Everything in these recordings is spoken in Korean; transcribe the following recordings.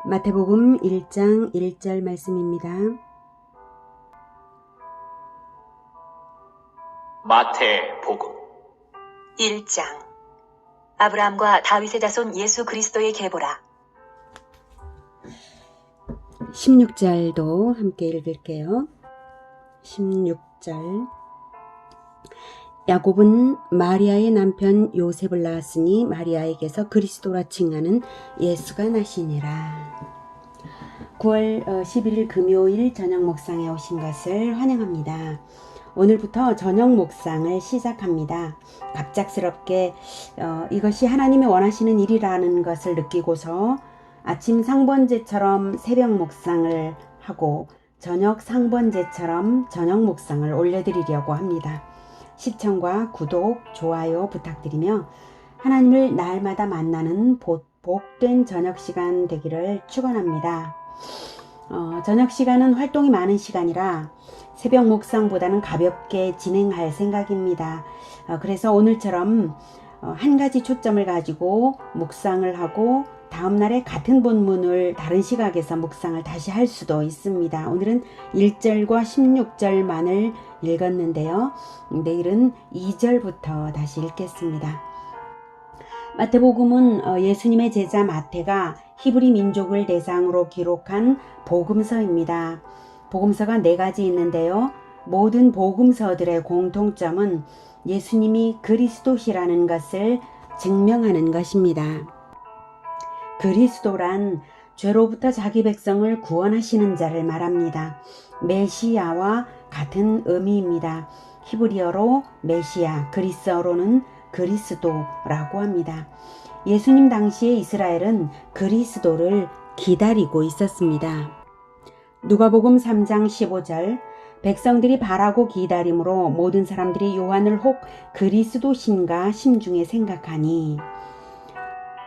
마태복음 1장 1절 말씀입니다. 마태복음 1장 아브라함과 다윗의 자손 예수 그리스도의 계보라. 16절도 함께 읽을게요. 16절 야곱은 마리아의 남편 요셉을 낳았으니 마리아에게서 그리스도라 칭하는 예수가 나시니라. 9월 11일 금요일 저녁 목상에 오신 것을 환영합니다. 오늘부터 저녁 목상을 시작합니다. 갑작스럽게 이것이 하나님이 원하시는 일이라는 것을 느끼고서 아침 상번제처럼 새벽 목상을 하고 저녁 상번제처럼 저녁 목상을 올려드리려고 합니다. 시청과 구독, 좋아요 부탁드리며 하나님을 날마다 만나는 복된 저녁 시간 되기를 축원합니다. 저녁 시간은 활동이 많은 시간이라 새벽 목상보다는 가볍게 진행할 생각입니다. 그래서 오늘처럼 한 가지 초점을 가지고 묵상을 하고 다음날에 같은 본문을 다른 시각에서 묵상을 다시 할 수도 있습니다. 오늘은 1절과 16절만을 읽었는데요. 내일은 2절부터 다시 읽겠습니다. 마태복음은 예수님의 제자 마태가 히브리 민족을 대상으로 기록한 복음서입니다. 복음서가 4가지 있는데요. 모든 복음서들의 공통점은 예수님이 그리스도시라는 것을 증명하는 것입니다. 그리스도란 죄로부터 자기 백성을 구원하시는 자를 말합니다. 메시아와 같은 의미입니다. 히브리어로 메시아, 그리스어로는 그리스도라고 합니다. 예수님 당시에 이스라엘은 그리스도를 기다리고 있었습니다. 누가복음 3장 15절 백성들이 바라고 기다림으로 모든 사람들이 요한을 혹 그리스도신가 심중에 생각하니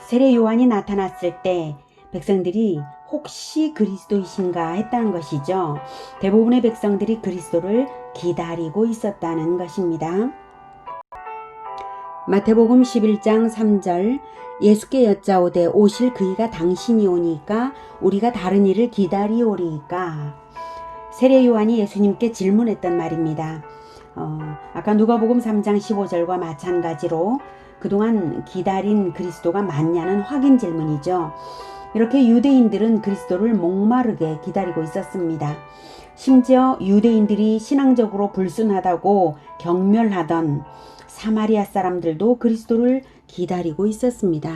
세례 요한이 나타났을 때 백성들이 혹시 그리스도이신가 했다는 것이죠. 대부분의 백성들이 그리스도를 기다리고 있었다는 것입니다. 마태복음 11장 3절 예수께 여짜오되 오실 그이가 당신이 오니까 우리가 다른 이를 기다리오리이까. 세례 요한이 예수님께 질문했던 말입니다. 아까 누가복음 3장 15절과 마찬가지로 그동안 기다린 그리스도가 맞냐는 확인 질문이죠. 이렇게 유대인들은 그리스도를 목마르게 기다리고 있었습니다. 심지어 유대인들이 신앙적으로 불순하다고 경멸하던 사마리아 사람들도 그리스도를 기다리고 있었습니다.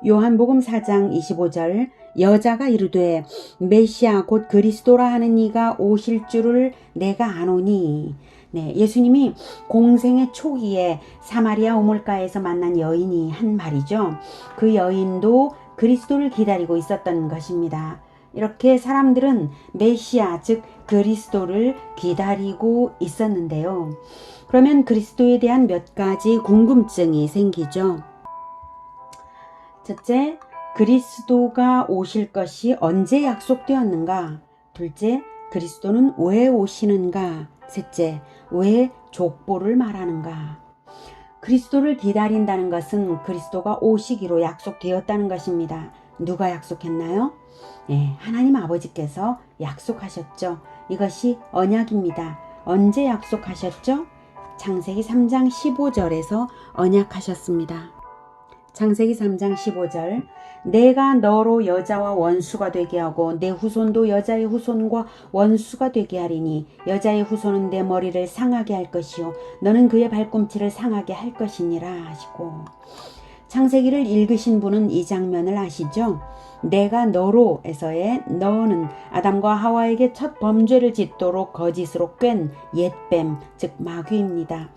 요한복음 4장 25절 여자가 이르되 메시아 곧 그리스도라 하는 이가 오실 줄을 내가 아노니. 예수님이 공생의 초기에 사마리아 우물가에서 만난 여인이 한 말이죠. 그 여인도 그리스도를 기다리고 있었던 것입니다. 이렇게 사람들은 메시아 즉 그리스도를 기다리고 있었는데요. 그러면 그리스도에 대한 몇 가지 궁금증이 생기죠. 첫째, 그리스도가 오실 것이 언제 약속되었는가? 둘째, 그리스도는 왜 오시는가? 셋째, 왜 족보를 말하는가? 그리스도를 기다린다는 것은 그리스도가 오시기로 약속되었다는 것입니다. 누가 약속했나요? 하나님 아버지께서 약속하셨죠. 이것이 언약입니다. 언제 약속하셨죠? 창세기 3장 15절에서 언약하셨습니다. 창세기 3장 15절 내가 너로 여자와 원수가 되게 하고 내 후손도 여자의 후손과 원수가 되게 하리니 여자의 후손은 내 머리를 상하게 할 것이요 너는 그의 발꿈치를 상하게 할 것이니라 하시고 창세기를 읽으신 분은 이 장면을 아시죠? 내가 너로에서의 너는 아담과 하와에게 첫 범죄를 짓도록 거짓으로 꿰은 옛뱀 즉 마귀입니다.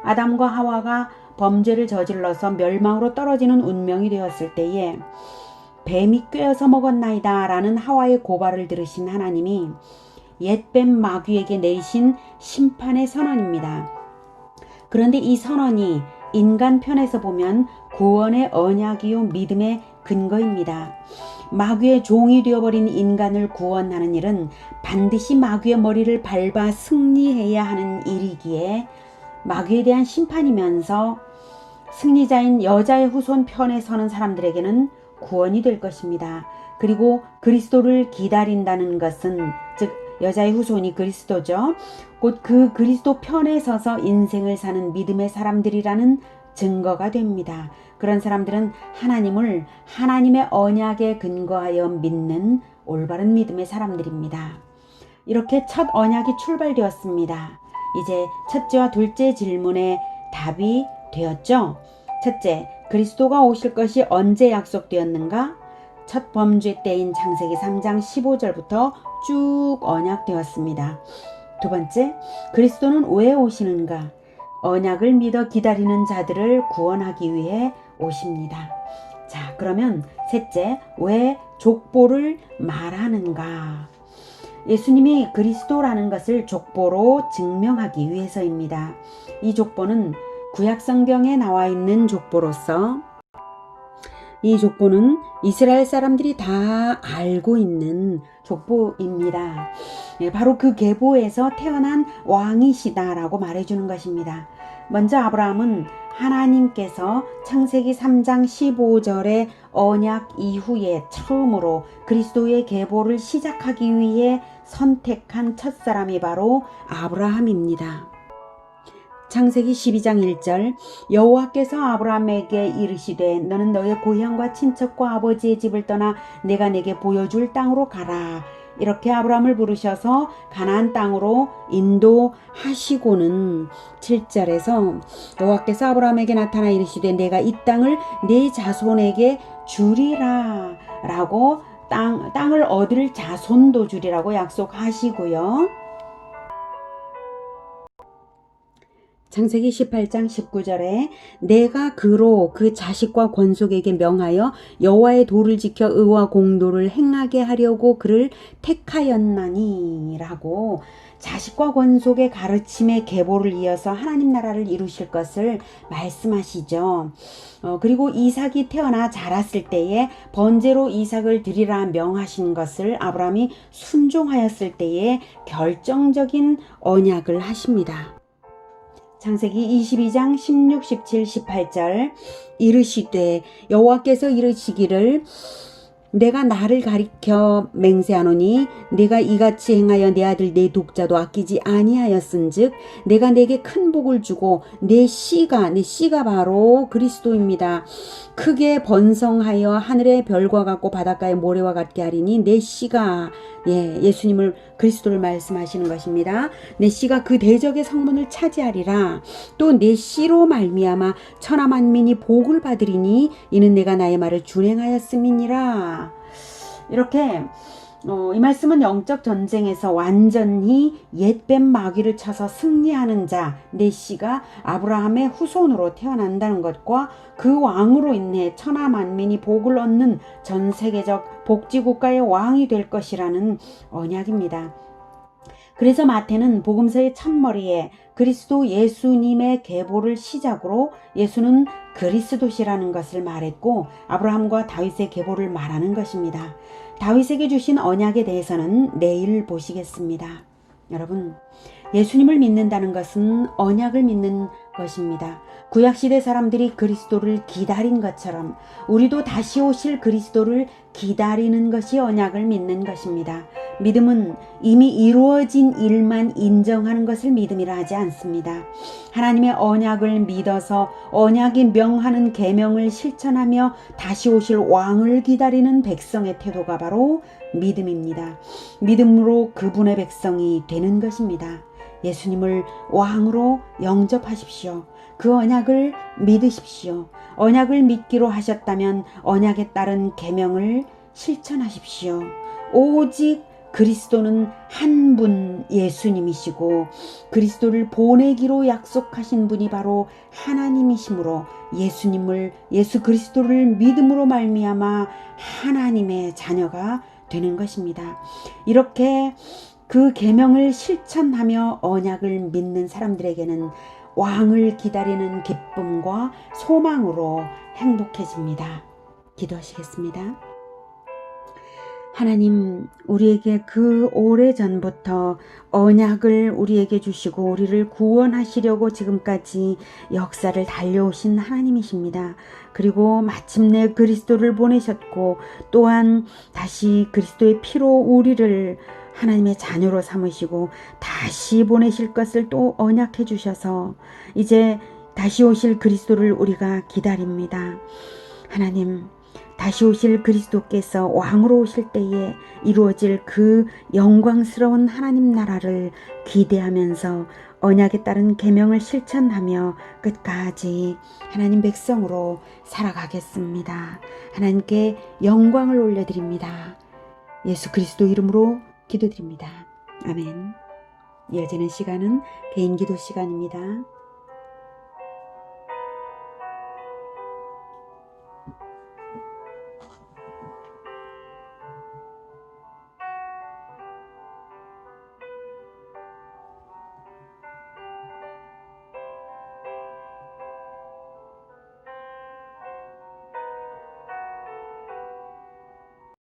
아담과 하와가 범죄를 저질러서 멸망으로 떨어지는 운명이 되었을 때에 뱀이 꿰어서 먹었나이다 라는 하와의 고발을 들으신 하나님이 옛뱀 마귀에게 내리신 심판의 선언입니다. 그런데 이 선언이 인간 편에서 보면 구원의 언약이요 믿음의 근거입니다. 마귀의 종이 되어버린 인간을 구원하는 일은 반드시 마귀의 머리를 밟아 승리해야 하는 일이기에 마귀에 대한 심판이면서 승리자인 여자의 후손 편에 서는 사람들에게는 구원이 될 것입니다. 그리고 그리스도를 기다린다는 것은 즉 여자의 후손이 그리스도죠. 곧 그 그리스도 편에 서서 인생을 사는 믿음의 사람들이라는 증거가 됩니다. 그런 사람들은 하나님을 하나님의 언약에 근거하여 믿는 올바른 믿음의 사람들입니다. 이렇게 첫 언약이 출발되었습니다. 이제 첫째와 둘째 질문에 답이 되었죠. 첫째, 그리스도가 오실 것이 언제 약속되었는가? 첫 범죄 때인 창세기 3장 15절부터 쭉 언약되었습니다. 두 번째, 그리스도는 왜 오시는가? 언약을 믿어 기다리는 자들을 구원하기 위해 오십니다. 자, 그러면 셋째, 왜 족보를 말하는가? 예수님이 그리스도라는 것을 족보로 증명하기 위해서입니다. 이 족보는 구약성경에 나와 있는 족보로서 이 족보는 이스라엘 사람들이 다 알고 있는 족보입니다. 바로 그 계보에서 태어난 왕이시다라고 말해주는 것입니다. 먼저 아브라함은 하나님께서 창세기 3장 15절의 언약 이후에 처음으로 그리스도의 계보를 시작하기 위해 선택한 첫사람이 바로 아브라함입니다. 창세기 12장 1절 여호와께서 아브라함에게 이르시되 너는 너의 고향과 친척과 아버지의 집을 떠나 내가 내게 보여줄 땅으로 가라. 이렇게 아브라함을 부르셔서 가나안 땅으로 인도하시고는 7절에서 여호와께서 아브라함에게 나타나 이르시되 내가 이 땅을 네 자손에게 주리라 라고 땅을 얻을 자손도 주리라고 약속하시고요. 창세기 18장 19절에 내가 그로 그 자식과 권속에게 명하여 여호와의 도를 지켜 의와 공도를 행하게 하려고 그를 택하였나니 라고 자식과 권속의 가르침의 계보를 이어서 하나님 나라를 이루실 것을 말씀하시죠. 그리고 이삭이 태어나 자랐을 때에 번제로 이삭을 드리라 명하신 것을 아브라함이 순종하였을 때에 결정적인 언약을 하십니다. 창세기 22장 16, 17, 18절 이르시되 여호와께서 이르시기를 내가 나를 가리켜 맹세하노니 내가 이같이 행하여 내 아들 내 독자도 아끼지 아니하였은즉 내가 내게 큰 복을 주고 내 씨가 바로 그리스도입니다. 크게 번성하여 하늘의 별과 같고 바닷가의 모래와 같게 하리니 내 씨가 예수님을 그리스도를 말씀하시는 것입니다. 내 씨가 그 대적의 성문을 차지하리라. 또 내 씨로 말미암아 천하 만민이 복을 받으리니 이는 내가 나의 말을 준행하였음이니라. 이렇게 이 말씀은 영적 전쟁에서 완전히 옛뱀 마귀를 쳐서 승리하는 자 메시가 아브라함의 후손으로 태어난다는 것과 그 왕으로 인해 천하 만민이 복을 얻는 전 세계적 복지국가의 왕이 될 것이라는 언약입니다. 그래서 마태는 복음서의 첫머리에 그리스도 예수님의 계보를 시작으로 예수는 그리스도시라는 것을 말했고 아브라함과 다윗의 계보를 말하는 것입니다. 다윗에게 주신 언약에 대해서는 내일 보시겠습니다. 여러분, 예수님을 믿는다는 것은 언약을 믿는 것입니다. 구약시대 사람들이 그리스도를 기다린 것처럼 우리도 다시 오실 그리스도를 기다리는 것이 언약을 믿는 것입니다. 믿음은 이미 이루어진 일만 인정하는 것을 믿음이라 하지 않습니다. 하나님의 언약을 믿어서 언약이 명하는 계명을 실천하며 다시 오실 왕을 기다리는 백성의 태도가 바로 믿음입니다. 믿음으로 그분의 백성이 되는 것입니다. 예수님을 왕으로 영접하십시오. 그 언약을 믿으십시오. 언약을 믿기로 하셨다면 언약에 따른 계명을 실천하십시오. 오직 그리스도는 한 분 예수님이시고 그리스도를 보내기로 약속하신 분이 바로 하나님이시므로 예수 그리스도를 믿음으로 말미암아 하나님의 자녀가 되는 것입니다. 이렇게 그 계명을 실천하며 언약을 믿는 사람들에게는 왕을 기다리는 기쁨과 소망으로 행복해집니다. 기도하시겠습니다. 하나님, 우리에게 그 오래전부터 언약을 우리에게 주시고 우리를 구원하시려고 지금까지 역사를 달려오신 하나님이십니다. 그리고 마침내 그리스도를 보내셨고 또한 다시 그리스도의 피로 우리를 하나님의 자녀로 삼으시고 다시 보내실 것을 또 언약해 주셔서 이제 다시 오실 그리스도를 우리가 기다립니다. 하나님, 다시 오실 그리스도께서 왕으로 오실 때에 이루어질 그 영광스러운 하나님 나라를 기대하면서 언약에 따른 계명을 실천하며 끝까지 하나님 백성으로 살아가겠습니다. 하나님께 영광을 올려드립니다. 예수 그리스도 이름으로 기도드립니다. 아멘. 이어지는 시간은 개인기도 시간입니다.